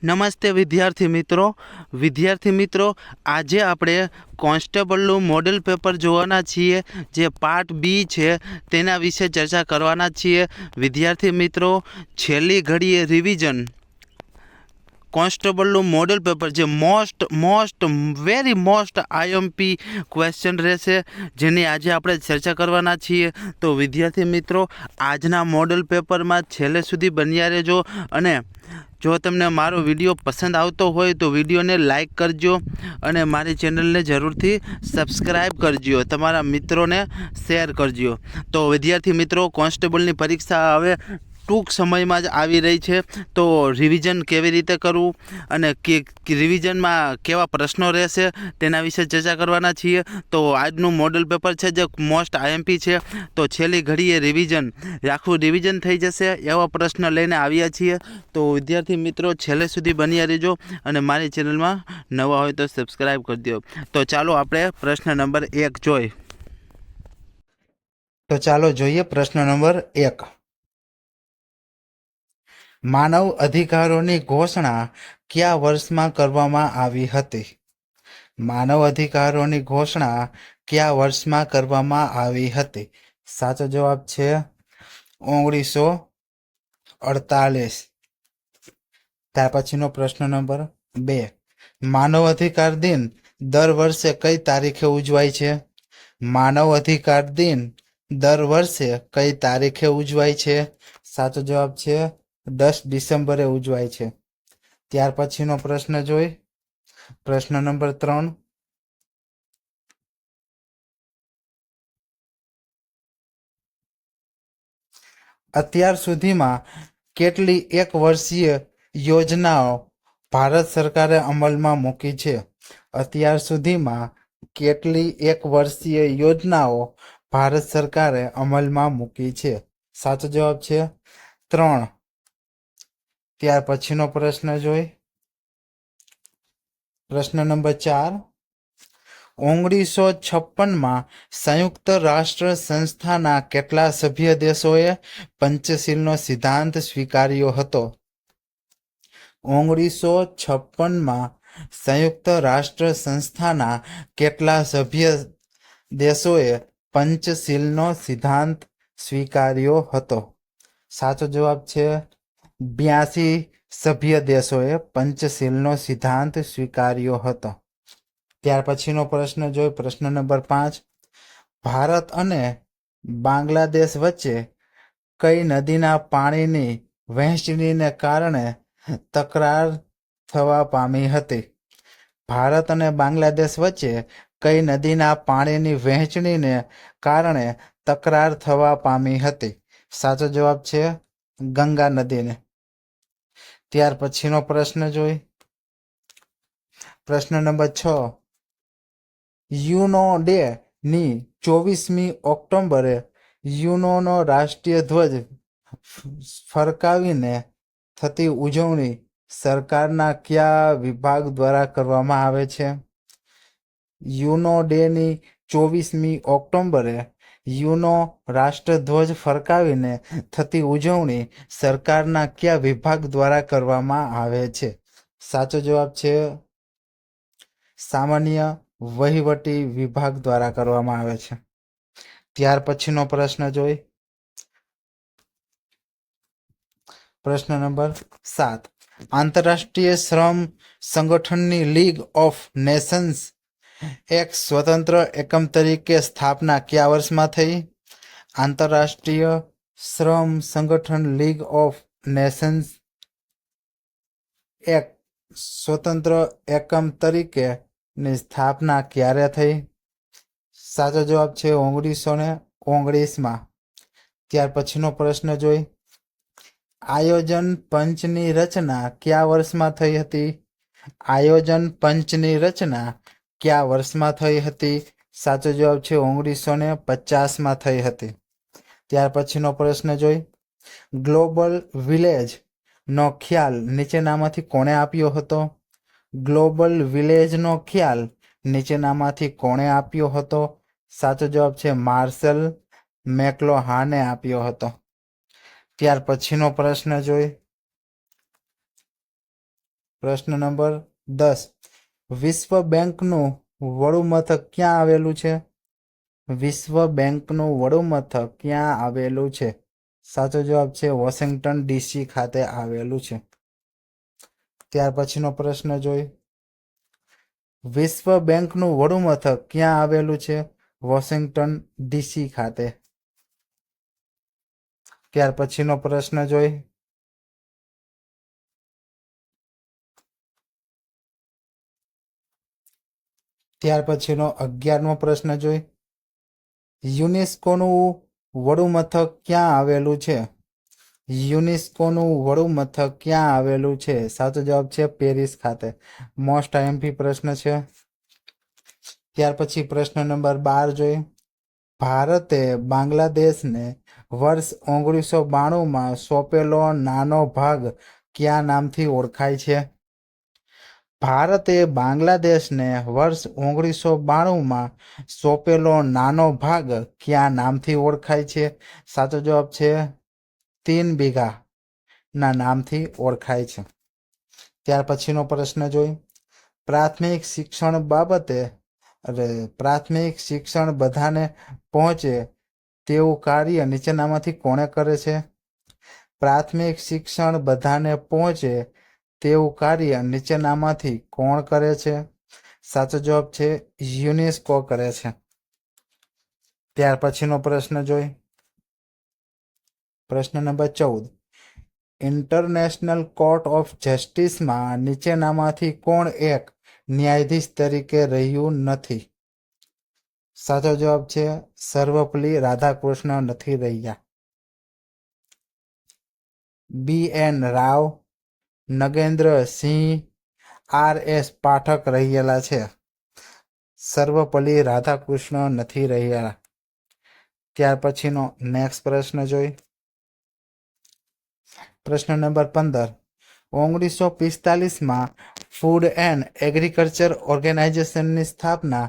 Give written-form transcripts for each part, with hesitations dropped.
નમસ્તે વિદ્યાર્થી મિત્રો આજે આપણે કોન્સ્ટેબલનું મોડેલ પેપર જોવાના છીએ જે પાર્ટ બી છે તેના વિશે ચર્ચા કરવાના છીએ વિદ્યાર્થી મિત્રો છેલ્લી ઘડીએ રિવિઝન કોન્સ્ટેબલનું મોડેલ પેપર જે વેરી મોસ્ટ આઈએમપી ક્વેશ્ચન રહેશે જેની આજે આપણે ચર્ચા કરવાના છીએ તો વિદ્યાર્થી મિત્રો આજના મોડેલ પેપરમાં છેલ્લે સુધી બન્યા રહેજો અને જો તમને મારો વિડીયો પસંદ આવતો હોય તો વિડીયોને લાઈક કરજો અને મારી ચેનલને જરૂરથી સબસ્ક્રાઈબ કરજો તમારા મિત્રોને શેર કરજો તો વિદ્યાર્થી મિત્રો કોન્સ્ટેબલની પરીક્ષા હવે ટૂંક સમયમાં જ આવી રહી છે તો રિવિઝન કેવી રીતે કરવું અને રિવિઝનમાં કેવા પ્રશ્નો રહેશે તેના વિશે ચર્ચા કરવાના છીએ તો આજનું મોડેલ પેપર છે જે મોસ્ટ આઈએમપી છે તો છેલ્લી ઘડીએ આખું રિવિઝન થઈ જશે એવા પ્રશ્ન લઈને આવ્યા છીએ તો વિદ્યાર્થી મિત્રો છેલ્લે સુધી બન્યા રહેજો અને મારી ચેનલમાં નવા હોય તો સબસ્ક્રાઈબ કરી દો તો ચાલો આપણે પ્રશ્ન નંબર 1 જોઈએ તો ચાલો જોઈએ પ્રશ્ન નંબર 1 માનવ અધિકારોની ઘોષણા કયા વર્ષમાં કરવામાં આવી હતી? માનવ અધિકારોની ઘોષણા કયા વર્ષમાં કરવામાં આવી હતી? સાચો જવાબ છે 1948. ત્યાર પછીનો પ્રશ્ન નંબર 2 માનવ અધિકાર દિન દર વર્ષે કઈ તારીખે ઉજવાય છે? માનવ અધિકાર દિન દર વર્ષે કઈ તારીખે ઉજવાય છે? સાચો જવાબ છે 10 ડિસેમ્બરે ઉજવાય છે. ત્યાર પછીનો પ્રશ્ન જોઈ પ્રશ્ન નંબર 3 અત્યાર સુધીમાં કેટલી 1 વર્ષીય યોજનાઓ ભારત સરકારે અમલમાં મૂકી છે? અત્યાર સુધીમાં કેટલી 1 વર્ષીય યોજનાઓ ભારત સરકારે અમલમાં મૂકી છે? સાચો જવાબ છે 3. ત્યાર પછીનો પ્રશ્ન જોઈ પ્રશ્ન નંબર 4 1956માં સંયુક્ત રાષ્ટ્ર સંસ્થાના કેટલા સભ્ય દેશોએ પંચશીલનો સિદ્ધાંત સ્વીકાર્યો હતો? 1956માં સંયુક્ત રાષ્ટ્ર સંસ્થાના કેટલા સભ્ય દેશોએ પંચશીલનો સિદ્ધાંત સ્વીકાર્યો હતો? સાચો જવાબ છે 82 સભ્ય દેશોએ પંચશીલનો સિદ્ધાંત સ્વીકાર્યો હતો. ત્યાર પછીનો પ્રશ્ન જોઈ પ્રશ્ન નંબર 5 ભારત અને બાંગ્લાદેશ વચ્ચે કઈ નદીના પાણીની વહેંચણીને કારણે તકરાર થવા પામી હતી? ભારત અને બાંગ્લાદેશ વચ્ચે કઈ નદીના પાણીની વહેંચણીને કારણે તકરાર થવા પામી હતી? સાચો જવાબ છે ગંગા નદીને. ત્યાર પછીનો પ્રશ્ન જોઈ પ્રશ્ન નંબર 6 યુનો ડે ની 24મી ઓક્ટોબરે યુનોનો રાષ્ટ્રીય ધ્વજ ફરકાવીને થતી ઉજવણી સરકારના કયા વિભાગ દ્વારા કરવામાં આવે છે? યુનો ડે ની 24મી ઓક્ટોબરે યુનો રાષ્ટ્રધ્વજ ફરકાવીને થતી ઉજવણી સરકારના કયા વિભાગ દ્વારા કરવામાં આવે છે? સાચો જવાબ છે સામાન્ય વહીવટી વિભાગ દ્વારા કરવામાં આવે છે. ત્યાર પછીનો પ્રશ્ન જોઈ પ્રશ્ન નંબર 7 આંતરરાષ્ટ્રીય શ્રમ સંગઠનની લીગ ઓફ નેશન્સ એક સ્વતંત્ર એકમ તરીકે સ્થાપના કયા વર્ષમાં થઈ? આંતરરાષ્ટ્રીય શ્રમ સંગઠન લીગ ઓફ નેશન્સ એક સ્વતંત્ર એકમ તરીકે ની સ્થાપના ક્યારે થઈ? સાચો જવાબ છે 1919માં. ત્યાર પછીનો પ્રશ્ન જોઈ આયોજન પંચની રચના કયા વર્ષમાં થઈ હતી? આયોજન પંચની રચના કયા વર્ષમાં થઈ હતી? સાચો જવાબ છે 1950માં થઈ હતી. ત્યાર પછીનો પ્રશ્ન જોઈ ગ્લોબલ વિલેજ નો ખ્યાલ નીચેનામાંથી કોણે આપ્યો હતો? ગ્લોબલ વિલેજનો ખ્યાલ નીચેનામાંથી કોણે આપ્યો હતો? સાચો જવાબ છે માર્શલ મેકલુહાને આપ્યો હતો. ત્યાર પછીનો પ્રશ્ન જોઈ પ્રશ્ન નંબર 10. વિશ્વ બેંકનું વડું મથક ક્યાં આવેલું છે? વિશ્વ બેંકનું વડું મથક ક્યાં આવેલું છે? સાચો જવાબ છે વોશિંગ્ટન ડીસી ખાતે આવેલું છે. ત્યાર પછીનો પ્રશ્ન જોઈ. વિશ્વ બેંકનું વડું મથક ક્યાં આવેલું છે? વોશિંગ્ટન ડીસી ખાતે. ત્યાર પછીનો પ્રશ્ન જોઈ. ત્યાર પછીનો 11મો પ્રશ્ન જોઈ. યુનેસ્કોનું વડું મથક ક્યાં આવેલું છે? યુનેસ્કોનું વડું મથક ક્યાં આવેલું છે? સાચો જવાબ છે પેરિસ ખાતે. મોસ્ટ આઈએમપી પ્રશ્ન છે. ત્યાર પછી પ્રશ્ન નંબર 12 જોઈ. ભારતે બાંગ્લાદેશને વર્ષ 1992માં સોંપેલો નાનો ભાગ કયા નામથી ઓળખાય છે? ભારતે બાંગ્લાદેશને વર્ષ 1992માં સોંપેલો નાનો ભાગ કયા નામથી ઓળખાય છે? સાચો જવાબ છે 3 બીઘાના નામથી ઓળખાય છે. ત્યાર પછીનો પ્રશ્ન જોઈ. પ્રાથમિક શિક્ષણ બાબતે પ્રાથમિક શિક્ષણ બધાને પહોંચે તેવું કાર્ય નીચેનામાંથી કોણે કરે છે? પ્રાથમિક શિક્ષણ બધાને પહોંચે તેવું કાર્ય નીચેનામાંથી કોણ કરે છે? સાચો જવાબ છે યુનેસ્કો કરે છે. ત્યાર પછીનો પ્રશ્ન જોઈ. પ્રશ્ન નંબર 14. ઇન્ટરનેશનલ કોર્ટ ઓફ જસ્ટિસમાં નીચેનામાંથી કોણ એક ન્યાયાધીશ તરીકે રહ્યું નથી? સાચો જવાબ છે સર્વપલ્લી રાધાકૃષ્ણ નથી રહ્યા. BN રાવ, નગેન્દ્ર સિંહ, RS પાઠક રહેલા છે. સર્વપલ્લી રાધાકૃષ્ણ નથી રહ્યા. ત્યાર પછીનો નેક્સ્ટ પ્રશ્ન જોઈ. પ્રશ્ન નંબર 15. 1945માં ફૂડ એન્ડ એગ્રીકલ્ચર ઓર્ગેનાઇઝેશનની સ્થાપના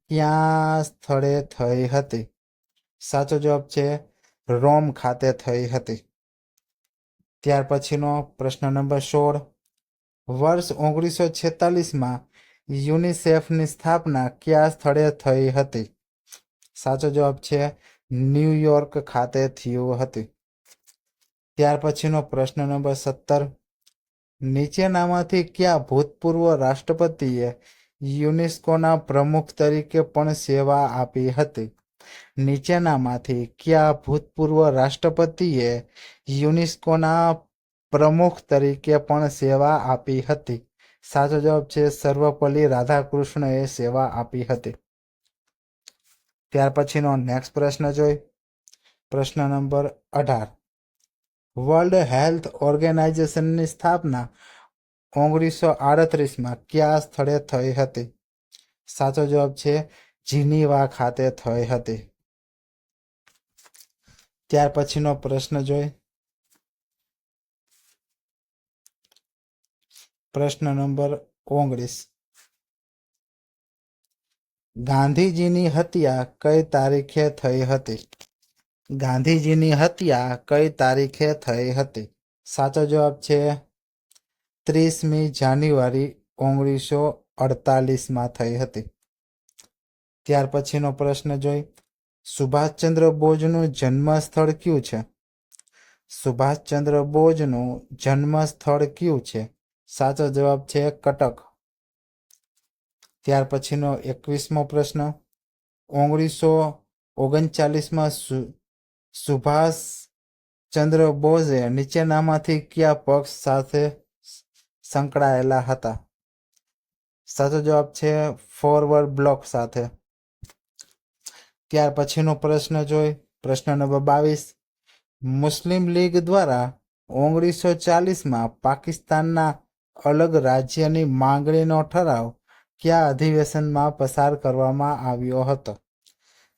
કયા સ્થળે થઈ હતી? સાચો જવાબ છે રોમ ખાતે થઈ હતી. ત્યાર પછીનો પ્રશ્ન નંબર 16. વર્ષ 1946માં યુનિસેફની સ્થાપના કયા સ્થળે થઈ હતી? સાચો જવાબ છે ન્યુયોર્ક ખાતે થયું હતું. ત્યાર પછીનો પ્રશ્ન નંબર 17. નીચેનામાંથી કયા ભૂતપૂર્વ રાષ્ટ્રપતિએ યુનેસ્કોના પ્રમુખ તરીકે પણ સેવા આપી હતી? નીચેનામાંથી કયા ભૂતપૂર્વ રાષ્ટ્રપતિએ યુનેસ્કોના પ્રમુખ તરીકે પણ સેવા આપી હતી? સાચો જવાબ છે સર્વપલ્લી રાધાકૃષ્ણએ સેવા આપી હતી. ત્યાર પછીનો નેક્સ્ટ પ્રશ્ન જોઈ. પ્રશ્ન નંબર 18. વર્લ્ડ હેલ્થ ઓર્ગેનાઇઝેશનની સ્થાપના 1938માં કયા સ્થળે થઈ હતી? સાચો જવાબ છે જીનીવા ખાતે થઈ હતી. ત્યાર પછીનો પ્રશ્ન જોઈ. પ્રશ્ન નંબર 19. ગાંધીજીની હત્યા કઈ તારીખે થઈ હતી? ગાંધીજીની હત્યા કઈ તારીખે થઈ હતી? સાચો જવાબ છે 30મી જાન્યુઆરી 1948માં થઈ હતી. ત્યાર પછીનો પ્રશ્ન જોઈ. સુભાષચંદ્ર બોઝનું જન્મ સ્થળ કયું છે? સુભાષચંદ્ર બોઝનું જન્મ સ્થળ કયું છે? સાચો જવાબ છે કટક. ત્યાર પછીનો 21મો પ્રશ્ન. 1939માં સુભાષચંદ્ર બોઝે નીચેનામાંથી કયા પક્ષ સાથે સંકળાયેલા હતા? સાચો જવાબ છે ફોરવર્ડ બ્લોક સાથે. ત્યાર પછીનો પ્રશ્ન જોઈ. પ્રશ્ન નંબર 22. મુસ્લિમ લીગ દ્વારા 1940માં પાકિસ્તાનના અલગ રાજ્યની માંગણીનો ઠરાવ કયા અધિવેશનમાં પસાર કરવામાં આવ્યો હતો?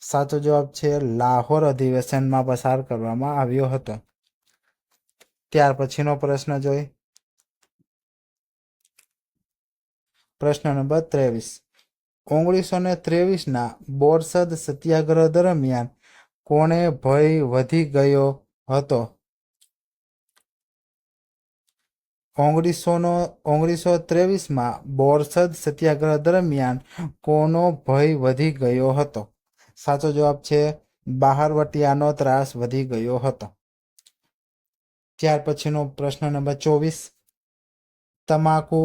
સાચો જવાબ છે લાહોર અધિવેશનમાં પસાર કરવામાં આવ્યો હતો. ત્યાર પછીનો પ્રશ્ન જોઈ. પ્રશ્ન નંબર 23. 1923ના બોરસદ સત્યાગ્રહ દરમિયાન કોને ભય વધી ગયો હતો? ઓગણીસો 23માં બોરસદ સત્યાગ્રહ દરમિયાન કોનો ભય વધી ગયો હતો? સાચો જવાબ છે બહારવટિયાનો ત્રાસ વધી ગયો હતો. ત્યાર પછીનો પ્રશ્ન નંબર 24. તમાકુ,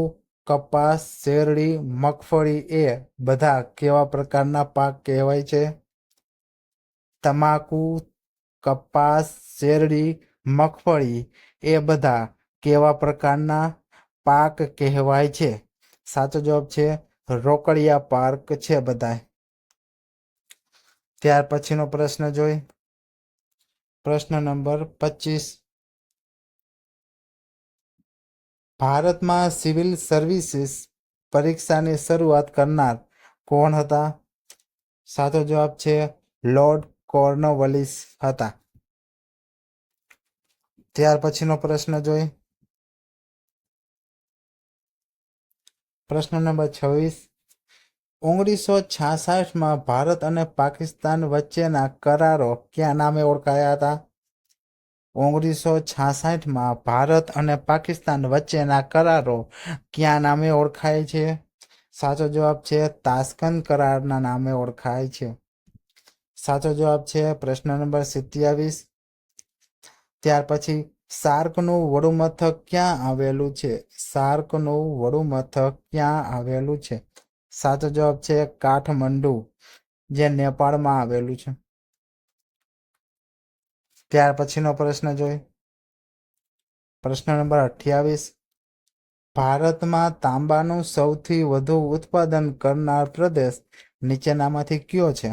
કપાસ, શેરડી, મગફળી એ બધા કેવા પ્રકારના પાક કહેવાય છે? તમાકુ, કપાસ, શેરડી, મગફળી એ બધા કેવા પ્રકારના પાક કહેવાય છે? સાચો જવાબ છે રોકડિયા પાક છે બધા. ત્યાર પછીનો પ્રશ્ન જોઈ. પ્રશ્ન નંબર 25. ભારતમાં સિવિલ સર્વિસીસ પરીક્ષાની શરૂઆત કરનાર કોણ હતા? સાચો જવાબ છે લોર્ડ કોર્નવલિસ હતા. ત્યાર પછીનો પ્રશ્ન જોઈ. પ્રશ્ન નંબર 26. 1966માં ભારત અને પાકિસ્તાન વચ્ચેના કરારો કયા નામે ઓળખાયા હતા? 1966માં ભારત અને પાકિસ્તાન વચ્ચેના કરારો કયા નામે ઓળખાય છે? સાચો જવાબ છે તાશ્કંદ કરારના નામે ઓળખાય છે. સાચો જવાબ છે પ્રશ્ન નંબર 27. ત્યાર પછી સાર્કનું વડું મથક ક્યાં આવેલું છે? સાર્કનું વડું મથક ક્યાં આવેલું છે? સાચો જવાબ છે કાઠમંડુ, જે નેપાળમાં આવેલું છે. ત્યાર પછીનો પ્રશ્ન જોઈ. પ્રશ્ન નંબર 28. ભારતમાં તાંબાનું સૌથી વધુ ઉત્પાદન કરનાર પ્રદેશ નીચેનામાંથી કયો છે?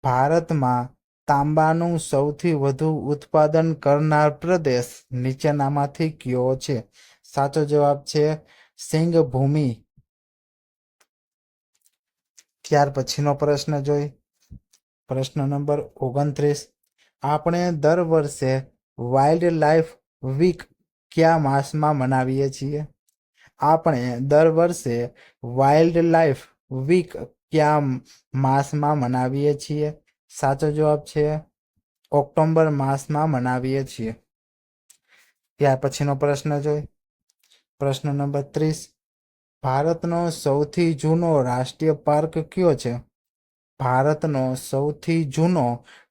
ભારતમાં તાંબાનું સૌથી વધુ ઉત્પાદન કરનાર પ્રદેશ નીચેનામાંથી કયો છે? સાચો જવાબ છે સિંઘભૂમિ. ત્યાર પછીનો પ્રશ્ન જોઈ. પ્રશ્ન નંબર 29. આપણે દર વર્ષે વાઇલ્ડ લાઈફ વીક કયા માસમાં મનાવીએ છીએ? આપણે દર વર્ષે વાઇલ્ડ લાઈફ વીક કયા માસમાં મનાવીએ છીએ? સાચો જવાબ છે ઓક્ટોબર માસમાં મનાવીએ છીએ. ત્યાર પછીનો પ્રશ્ન જોઈ. પ્રશ્ન નંબર 30. ભારતનો સૌથી જૂનો રાષ્ટ્રીય પાર્ક કયો છે? ભારતનો સૌથી જૂનો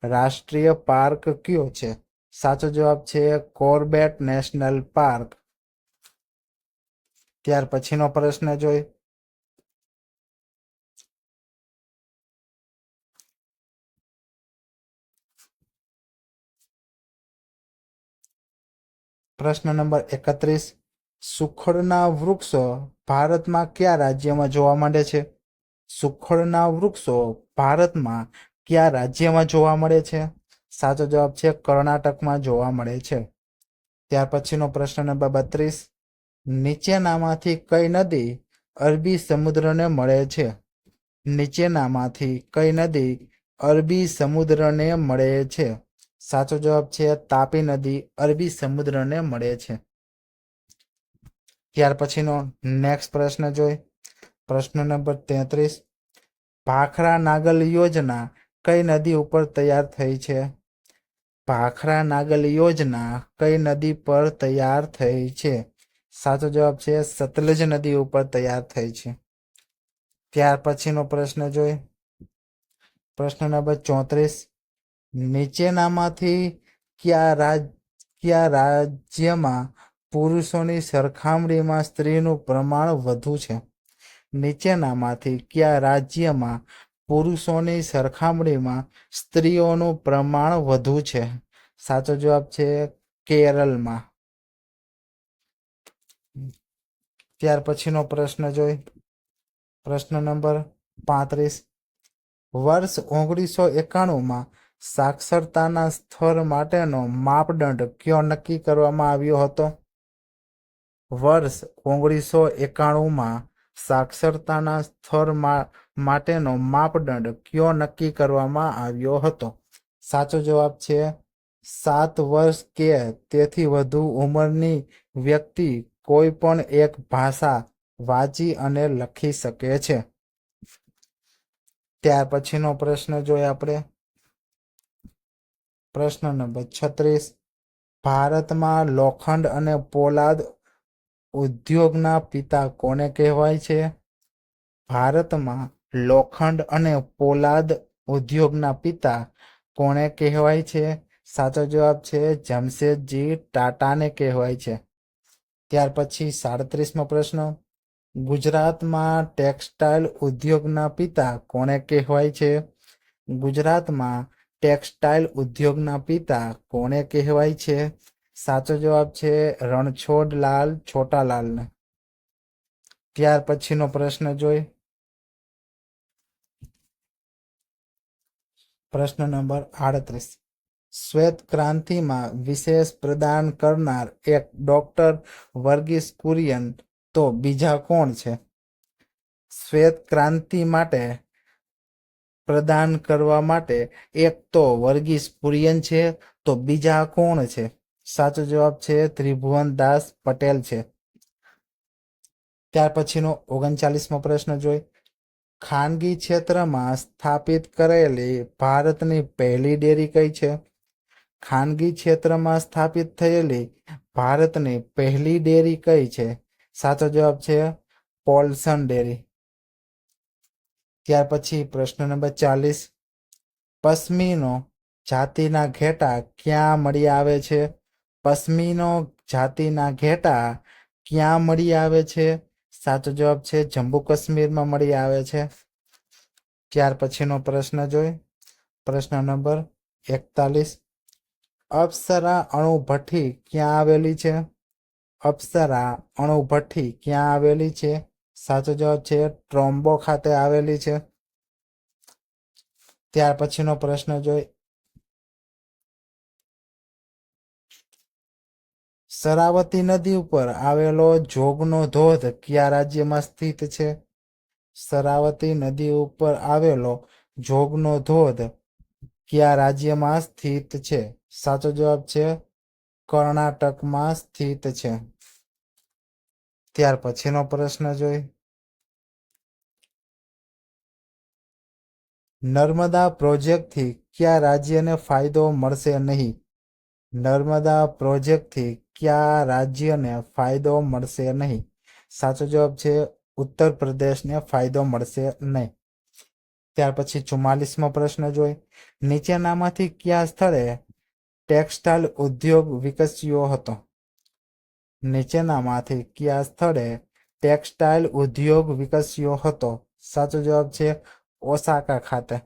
રાષ્ટ્રીય પાર્ક કયો છે? સાચો જવાબ છે કોર્બેટ નેશનલ પાર્ક. ત્યાર પછીનો પ્રશ્ન જોઈ. પ્રશ્ન નંબર 31. સુખડના વૃક્ષો ભારતમાં કયા રાજ્યમાં જોવા મળે છે? સુખડના વૃક્ષો ભારતમાં કયા રાજ્યમાં જોવા મળે છે? સાચો જવાબ છે કર્ણાટકમાં જોવા મળે છે. ત્યાર પછીનો પ્રશ્ન નંબર 32. નીચેનામાંથી કઈ નદી અરબી સમુદ્રને મળે છે? નીચેનામાંથી કઈ નદી અરબી સમુદ્રને મળે છે? સાચો જવાબ છે તાપી નદી અરબી સમુદ્રને મળે છે. ત્યાર પછીનો નેક્સ્ટ પ્રશ્ન જોઈ. પ્રશ્ન નંબર 33. ભાખરા નાગલ યોજના કઈ નદી ઉપર તૈયાર થઈ છે? ભાખરા નાગલ યોજના કઈ નદી પર તૈયાર થઈ છે? સાચો જવાબ છે સતલજ નદી ઉપર તૈયાર થઈ છે. ત્યાર પછીનો પ્રશ્ન જોઈ. પ્રશ્ન નંબર 34. નીચેનામાંથી કયા રાજ્યમાં પુરુષોની સરખામણીમાં સ્ત્રીનું પ્રમાણ વધુ છે? નીચેનામાંથી કયા રાજ્યમાં પુરુષોની સરખામણીમાં સ્ત્રીઓનું પ્રમાણ વધુ છે? સાચો જવાબ છે કેરળમાં. ત્યાર પછીનો પ્રશ્ન જોઈ. પ્રશ્ન નંબર 35. વર્ષ 1991માં સાક્ષરતાના સ્તર માટેનો માપદંડ કયો નક્કી કરવામાં આવ્યો હતો? વર્ષ 1991માં સાક્ષરતાના સ્તર માટેનો માપદંડ કયો નક્કી કરવામાં આવ્યો હતો? સાચો જવાબ છે 7 વર્ષ કે તેથી વધુ ઉંમરની વ્યક્તિ કોઈ પણ એક ભાષા વાંચી અને લખી શકે છે. ત્યાર પછીનો પ્રશ્ન જોઈએ આપણે. પ્રશ્ન નંબર 36. ભારતમાં લોખંડ અને પોલાદ ઉદ્યોગના પિતા કોને કહેવાય છે? ભારતમાં લોખંડ અને પોલાદ ઉદ્યોગના પિતા કોને કહેવાય છે? સાચો જવાબ છે જમશેદજી ટાટાને કહેવાય છે. ત્યાર પછી 37મો પ્રશ્ન, ગુજરાતમાં ટેક્સટાઇલ ઉદ્યોગના પિતા કોને કહેવાય છે? ગુજરાતમાં ટેક્સટાઇલ ઉદ્યોગના પિતા કોને કહેવાય છે? સાચો જવાબ છે રણછોડલાલ છોટાલાલને. ત્યાર પછીનો પ્રશ્ન જોઈ. પ્રશ્ન નંબર 38. શ્વેત ક્રાંતિમાં વિશેષ પ્રદાન કરનાર એક ડોક્ટર વર્ગીસ કુરિયન તો બીજા કોણ છે? શ્વેત ક્રાંતિ માટે પ્રદાન કરવા માટે એક તો વર્ગીસ કુરિયન છે, તો બીજા કોણ છે? સાચો જવાબ છે ત્રિભુવનદાસ પટેલ છે. ત્યાર પછીનો 39મો પ્રશ્ન જોઈ. ખાનગી ક્ષેત્રમાં સ્થાપિત કરેલી ભારતની પહેલી ડેરી કઈ છે? ખાનગી ક્ષેત્રમાં સ્થાપિત થયેલી ભારતની પહેલી ડેરી કઈ છે? સાચો જવાબ છે પોલ્સન ડેરી. ત્યાર પછી પ્રશ્ન નંબર 40. પશ્મિનો જાતિના ઘેટા ક્યાં મળી આવે છે? પશ્મિનો જાતિના ઘેટા ક્યાં મળી આવે છે? સાચો જવાબ છે જમ્મુ કાશ્મીરમાં મળી આવે છે. ત્યાર પછીનો પ્રશ્ન જોઈ. પ્રશ્ન નંબર 41. અપ્સરા અણુભઠ્ઠી ક્યાં આવેલી છે? અપ્સરા અણુભઠ્ઠી ક્યાં આવેલી છે? સાચો જવાબ છે ટ્રોમ્બો ખાતે આવેલી છે. ત્યાર પછીનો પ્રશ્ન જોઈ. શરાવતી નદી ઉપર આવેલો જોગનો ધોધ કયા રાજ્યમાં સ્થિત છે? શરાવતી નદી ઉપર આવેલો જોગનો ધોધ કયા રાજ્યમાં સ્થિત છે? સાચો જવાબ છે કર્ણાટકમાં સ્થિત છે. ત્યાર પછીનો પ્રશ્ન જોઈ. નર્મદા પ્રોજેક્ટથી કયા રાજ્યને ફાયદો મળશે નહીં? નર્મદા પ્રોજેક્ટથી કયા રાજ્યને ફાયદો મળશે નહીં? સાચો જવાબ છે ઉત્તર પ્રદેશને ફાયદો મળશે નહીં. ત્યાર પછી 44મો પ્રશ્ન જોઈ. નીચેનામાંથી કયા સ્થળે ટેક્સટાઇલ ઉદ્યોગ વિકસ્યો હતો? નીચેનામાંથી કયા સ્થળે ટેક્સટાઇલ ઉદ્યોગ વિકસ્યો હતો? સાચો જવાબ છે ઓસાકા ખાતે.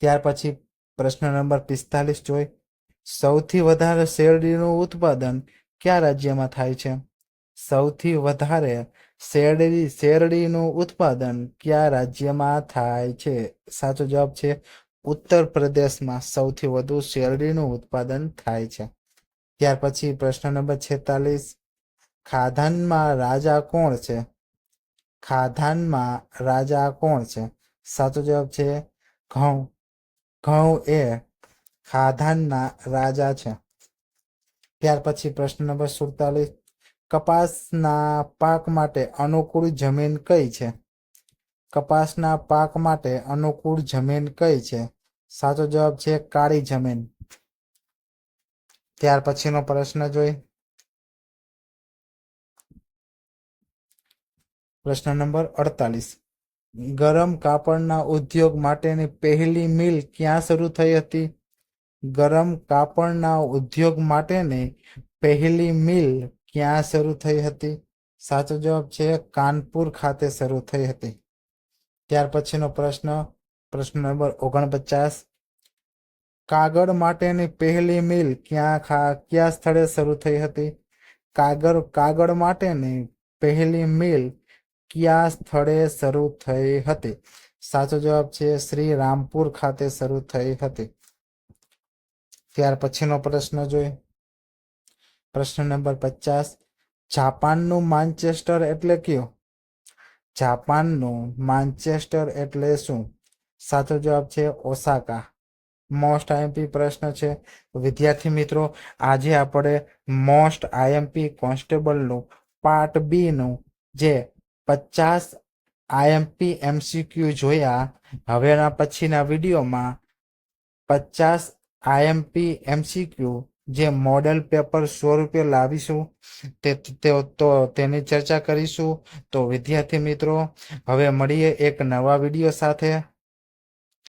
ત્યાર પછી પ્રશ્ન નંબર 45 જોઈ. સૌથી વધારે શેરડીનું ઉત્પાદન કયા રાજ્યમાં થાય છે? સૌથી વધારે શેરડીનું ઉત્પાદન કયા રાજ્યમાં થાય છે? સાચો જવાબ છે ઉત્તર પ્રદેશમાં સૌથી વધુ શેરડીનું ઉત્પાદન થાય છે. ત્યાર પછી પ્રશ્ન નંબર 46. ખાધાનમાં રાજા કોણ છે? ખાધાનમાં રાજા કોણ છે? સાચો જવાબ છે ઘઉં. ઘઉં એ ખાધાનના રાજા છે. ત્યાર પછી પ્રશ્ન નંબર 47. કપાસના પાક માટે અનુકૂળ જમીન કઈ છે? કપાસના પાક માટે અનુકૂળ જમીન કઈ છે? સાચો જવાબ છે કાળી જમીન. ત્યાર પછીનો પ્રશ્ન જોઈ. પ્રશ્ન નંબર 48. ગરમ કાપડના ઉદ્યોગ માટેની પહેલી મિલ ક્યાં શરૂ થઈ હતી? ગરમ કાપડના ઉદ્યોગ માટેની પહેલી મિલ ક્યાં શરૂ થઈ હતી? સાચો જવાબ છે કાનપુર ખાતે શરૂ થઈ હતી. ત્યાર પછીનો પ્રશ્ન નંબર 49. કાગળ માટેની પહેલી મિલ કયા સ્થળે શરૂ થઈ હતી? કાગળ માટેની પહેલી મિલ કયા સ્થળે શરૂ થઈ હતી? સાચો જવાબ છે શ્રી રામપુર ખાતે શરૂ થઈ હતી. ત્યાર પછીનો પ્રશ્ન જોઈ. પ્રશ્ન નંબર 50. જાપાનનું માન્ચેસ્ટર એટલે કયું? જાપાનનું માન્ચેસ્ટર એટલે શું? સાચો જવાબ છે ઓસાકા. મોસ્ટ આઈએમપી પ્રશ્ન છે. વિદ્યાર્થી મિત્રો, આજે આપણે મોસ્ટ આઈએમપી કોન્સ્ટેબલનું પાર્ટ બી નું જે 50 આઈએમપી એમસીક્યુ જોયા. હવેના પછીના વિડીયોમાં 50 આઈએમપી એમસીક્યુ જે મોડેલ પેપર 100 રૂપિયા લાવીશું તો તેની ચર્ચા કરીશું. તો વિદ્યાર્થી મિત્રો, હવે મળીએ એક નવા વિડીયો સાથે.